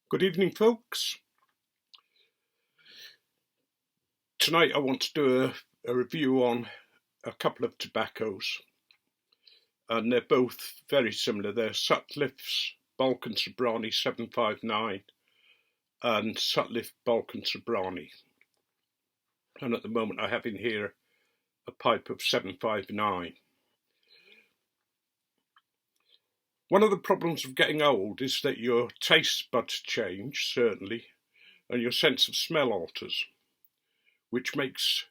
Good evening, folks. Tonight I want to do a review on a couple of tobaccos, and they're both very similar. They're Sutliff's Balkan Sobranie 759 and Sutliff Balkan Sobranie. And at the moment I have in here a pipe of 759. One of the problems of getting old is that your taste buds change, certainly, and your sense of smell alters, which makes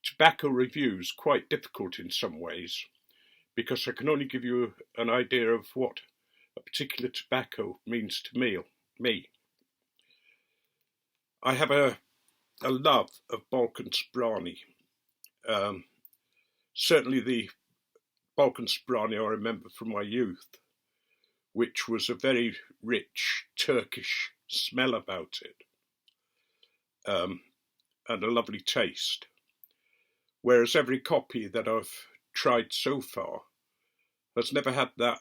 tobacco reviews quite difficult in some ways, because I can only give you an idea of what a particular tobacco means to me. I have a love of Balkan Sobranie. Certainly the Balkan Sobranie I remember from my youth, which was a very rich Turkish smell about it, and a lovely taste. Whereas every copy that I've tried so far has never had that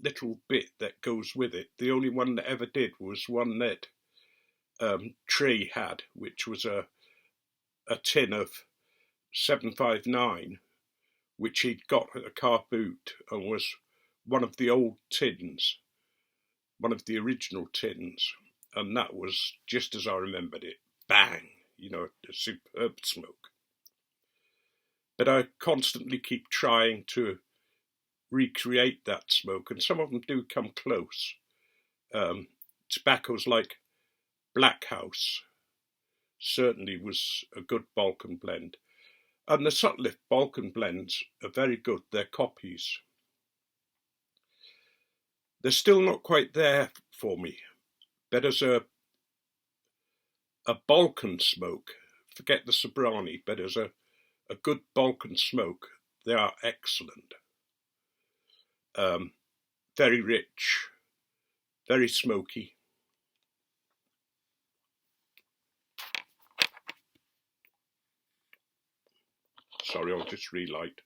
little bit that goes with it. The only one that ever did was one that Tree had, which was a tin of 759, which he'd got at a car boot, and was one of the old tins, one of the original tins, and that was just as I remembered it. Bang! A superb smoke. But I constantly keep trying to recreate that smoke, and some of them do come close. Tobaccos like Black House certainly was a good Balkan blend, and the Sutliff Balkan blends are very good. They're copies. They're still not quite there for me, but as a Balkan smoke, forget the Sobranie, but as a good Balkan smoke, they are excellent. Very rich, very smoky. Sorry, I'll just relight.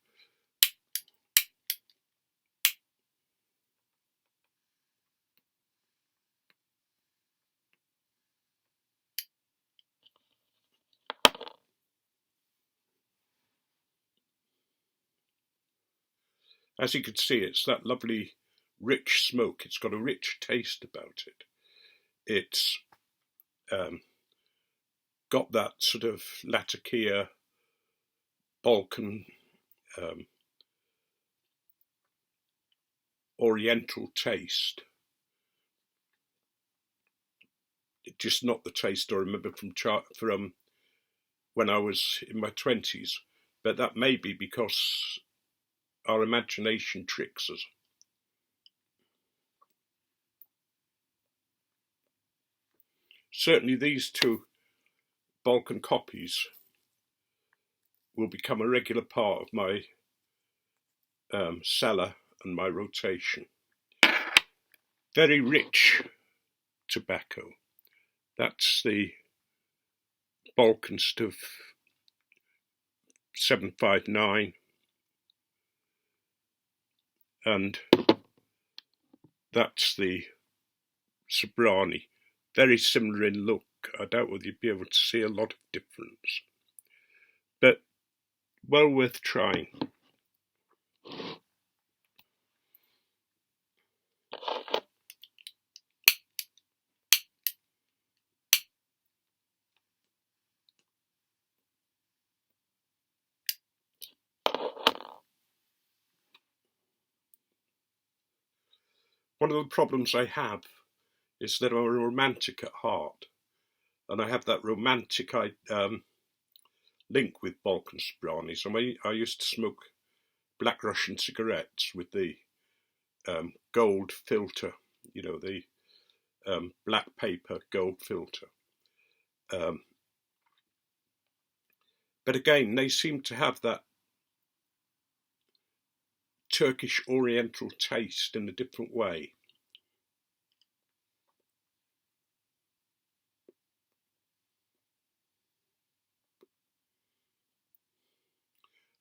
As you can see, it's that lovely rich smoke. It's got a rich taste about it. It's got that sort of Latakia Balkan Oriental taste. It's just not the taste I remember from when I was in my 20s, but that may be because our imagination tricks us. Certainly these two Balkan copies will become a regular part of my cellar and my rotation. Very rich tobacco. That's the Balkan stuff 759, and that's the Sobranie. Very similar in look. I doubt whether you'd be able to see a lot of difference, but well worth trying. One of the problems I have is that I'm a romantic at heart, and I have that romantic link with Balkan Sobranies. And I used to smoke Black Russian cigarettes with the gold filter, the black paper gold filter. But again, they seem to have that Turkish Oriental taste in a different way.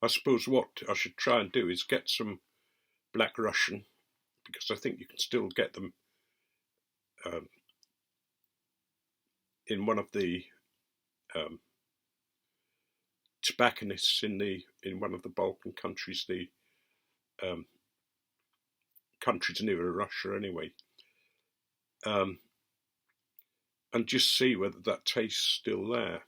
I suppose what I should try and do is get some Black Russian, because I think you can still get them in one of the tobacconists in one of the Balkan countries, the countries nearer Russia anyway, and just see whether that taste's still there.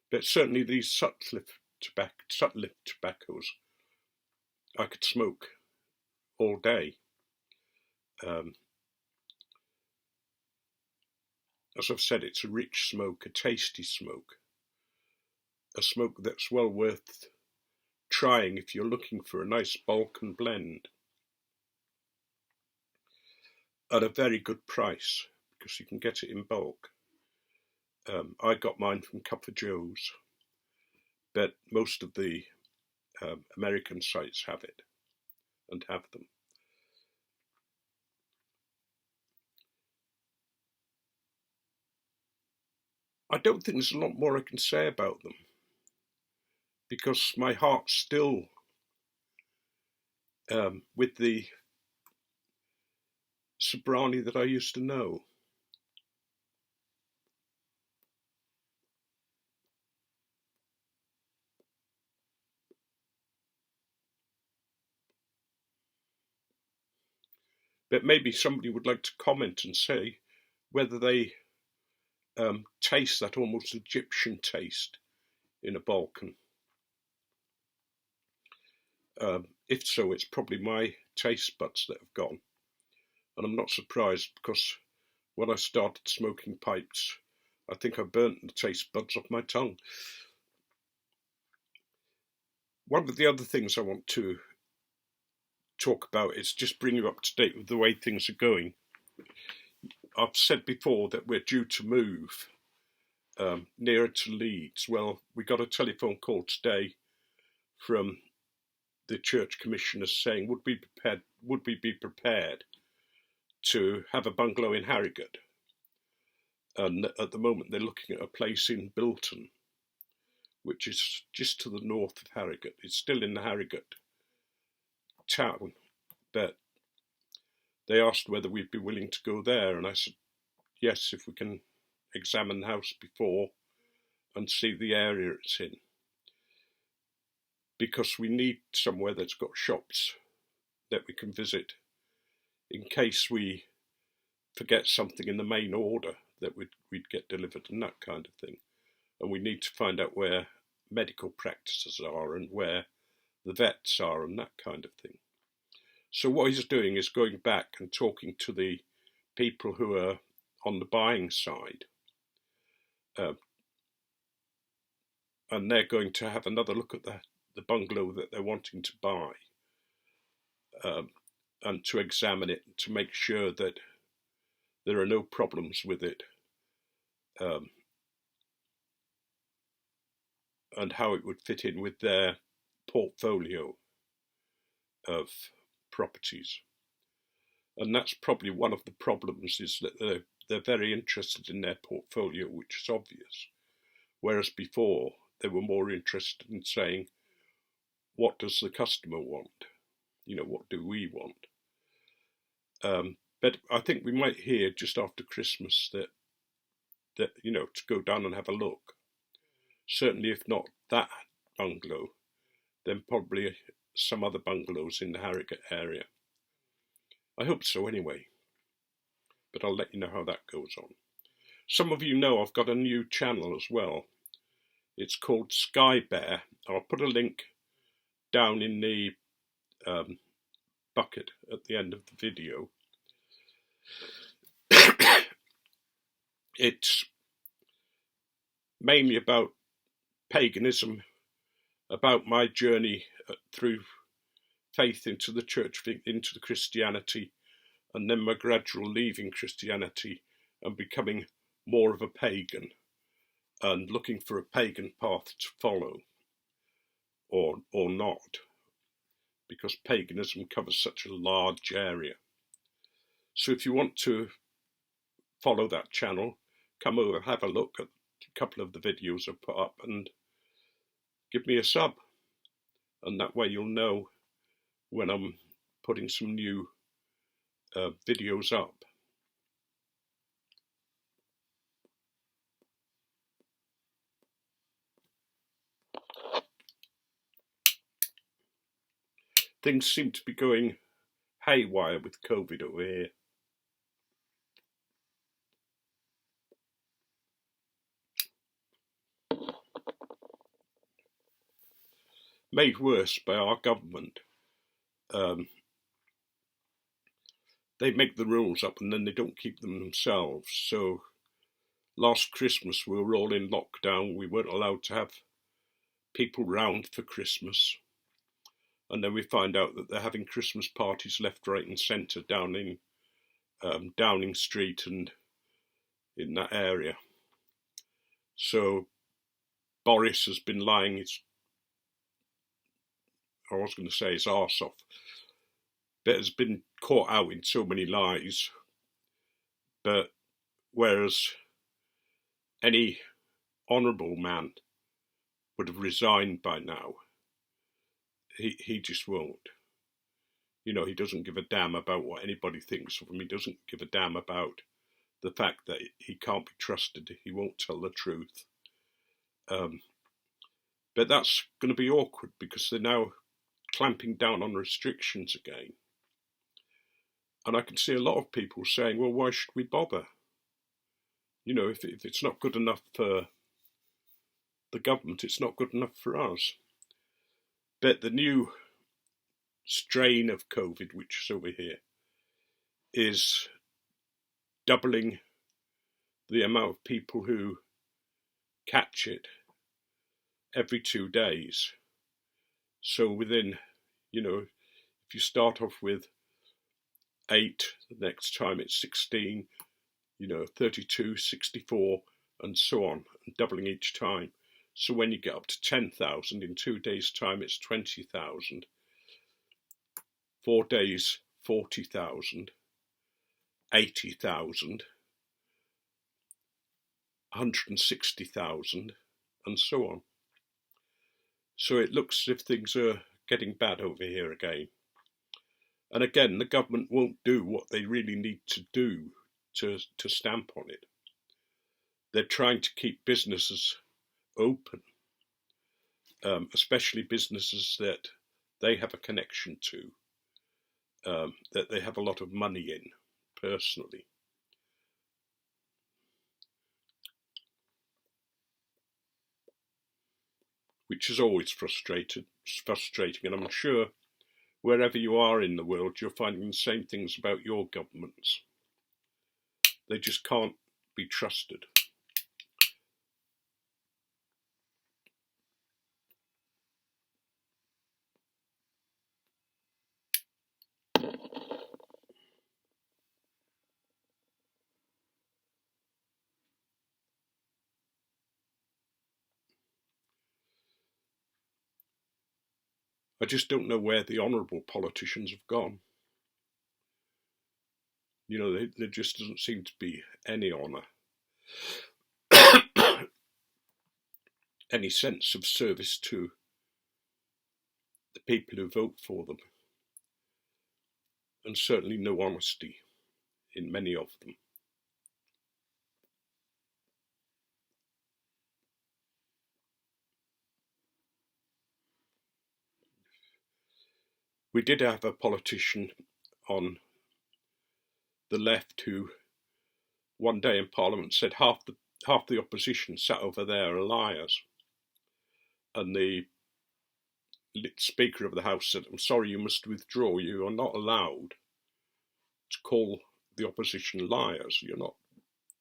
But certainly these Sutliff tobaccos, I could smoke all day. As I've said, it's a rich smoke, a tasty smoke, a smoke that's well worth trying if you're looking for a nice Balkan blend at a very good price, because you can get it in bulk. I got mine from Cuppa Joe's, but most of the American sites have it and have them. I don't think there's a lot more I can say about them, because my heart's still with the Sobranie that I used to know. But maybe somebody would like to comment and say whether they taste that almost Egyptian taste in a Balkan. If so, it's probably my taste buds that have gone. And I'm not surprised, because when I started smoking pipes, I think I burnt the taste buds off my tongue. One of the other things I want to talk about is just bring you up to date with the way things are going. I've said before that we're due to move nearer to Leeds. Well, we got a telephone call today from the church commissioners saying, would we be prepared to have a bungalow in Harrogate? And at the moment they're looking at a place in Bilton, which is just to the north of Harrogate. It's still in the Harrogate town, but they asked whether we'd be willing to go there, and I said yes, if we can examine the house before and see the area it's in, because we need somewhere that's got shops that we can visit in case we forget something in the main order that we'd get delivered and that kind of thing. And we need to find out where medical practices are and where the vets are and that kind of thing. So what he's doing is going back and talking to the people who are on the buying side, and they're going to have another look at the bungalow that they're wanting to buy, and to examine it to make sure that there are no problems with it, and how it would fit in with their portfolio of properties. And that's probably one of the problems, is that they're very interested in their portfolio, which is obvious, whereas before they were more interested in saying, what does the customer want? What do we want? But I think we might hear just after Christmas that to go down and have a look. Certainly, if not that bungalow, then probably some other bungalows in the Harrogate area. I hope so anyway, but I'll let you know how that goes on. Some of you know I've got a new channel as well. It's called Sky Bear. I'll put a link down in the bucket at the end of the video. It's mainly about paganism, about my journey through faith into the church, into the Christianity, and then my gradual leaving Christianity and becoming more of a pagan and looking for a pagan path to follow, or not, because paganism covers such a large area. So if you want to follow that channel, come over, have a look at a couple of the videos I've put up, and give me a sub, and that way you'll know when I'm putting some new videos up. Things seem to be going haywire with COVID over here. Made worse by our government. They make the rules up and then they don't keep them themselves. So last Christmas we were all in lockdown. We weren't allowed to have people round for Christmas. And then we find out that they're having Christmas parties left, right and centre down in Downing Street and in that area. So Boris has been lying his arse off, but has been caught out in so many lies. But whereas any honourable man would have resigned by now, he just won't. You know, he doesn't give a damn about what anybody thinks of him. He doesn't give a damn about the fact that he can't be trusted. He won't tell the truth. But that's going to be awkward because they're now clamping down on restrictions again. And I can see a lot of people saying, well, why should we bother? You know, if it's not good enough for the government, it's not good enough for us. But the new strain of COVID, which is over here, is doubling the amount of people who catch it every 2 days. So within, you know, if you start off with 8, the next time it's 16, 32, 64, and so on, and doubling each time. So when you get up to 10,000, in 2 days' time it's 20,000. 4 days, 40,000, 80,000, 160,000, and so on. So it looks as if things are getting bad over here again. And again, the government won't do what they really need to do to stamp on it. They're trying to keep businesses open, especially businesses that they have a connection to, that they have a lot of money in personally. Which is always frustrating, and I'm sure wherever you are in the world, you're finding the same things about your governments. They just can't be trusted. I just don't know where the honourable politicians have gone. You know, there just doesn't seem to be any honour, any sense of service to the people who vote for them, and certainly no honesty in many of them. We did have a politician on the left who one day in Parliament said half the opposition sat over there are liars. And the Speaker of the House said, I'm sorry, you must withdraw. You are not allowed to call the opposition liars.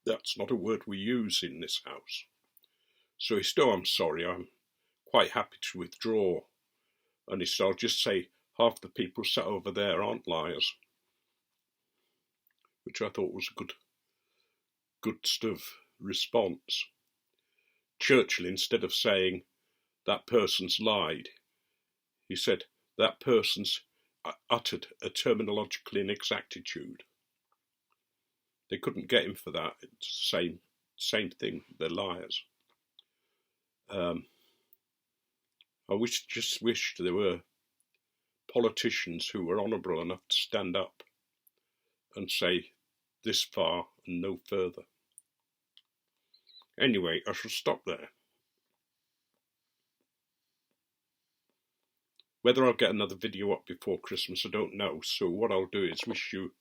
That's not a word we use in this House. So he said, I'm sorry, I'm quite happy to withdraw. And he said, I'll just say half the people sat over there aren't liars. Which I thought was a good stuff response. Churchill, instead of saying that person's lied, he said that person's uttered a terminological inexactitude. They couldn't get him for that. It's the same thing. They're liars. just wished there were politicians who were honourable enough to stand up and say this far and no further. Anyway, I shall stop there. Whether I'll get another video up before Christmas, I don't know. So what I'll do is wish you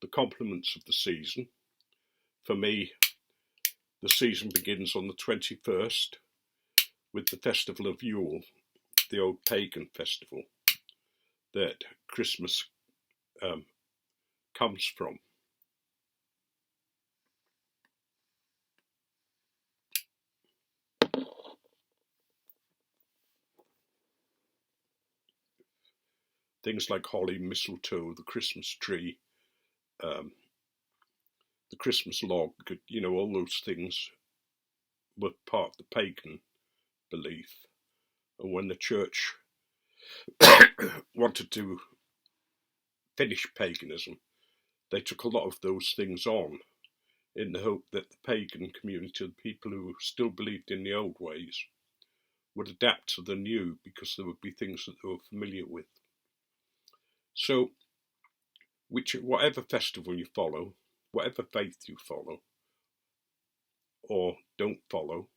the compliments of the season. For me, the season begins on the 21st with the Festival of Yule, the old pagan festival that Christmas comes from. Things like holly, mistletoe, the Christmas tree, the Christmas log, you know, all those things were part of the pagan belief. And when the church wanted to finish paganism, they took a lot of those things on in the hope that the pagan community, the people who still believed in the old ways, would adapt to the new because there would be things that they were familiar with. So, whatever festival you follow, whatever faith you follow, or don't follow,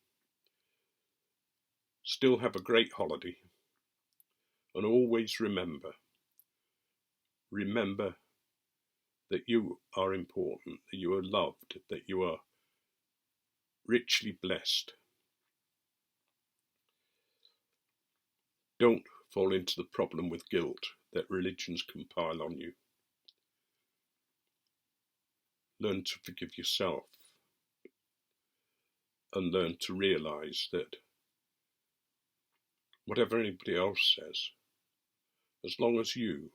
still have a great holiday. And always remember that you are important, that you are loved, that you are richly blessed. Don't fall into the problem with guilt that religions compile on you. Learn to forgive yourself and learn to realise that whatever anybody else says, as long as you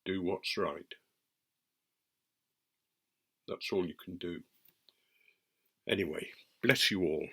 do what's right, that's all you can do. Anyway, bless you all.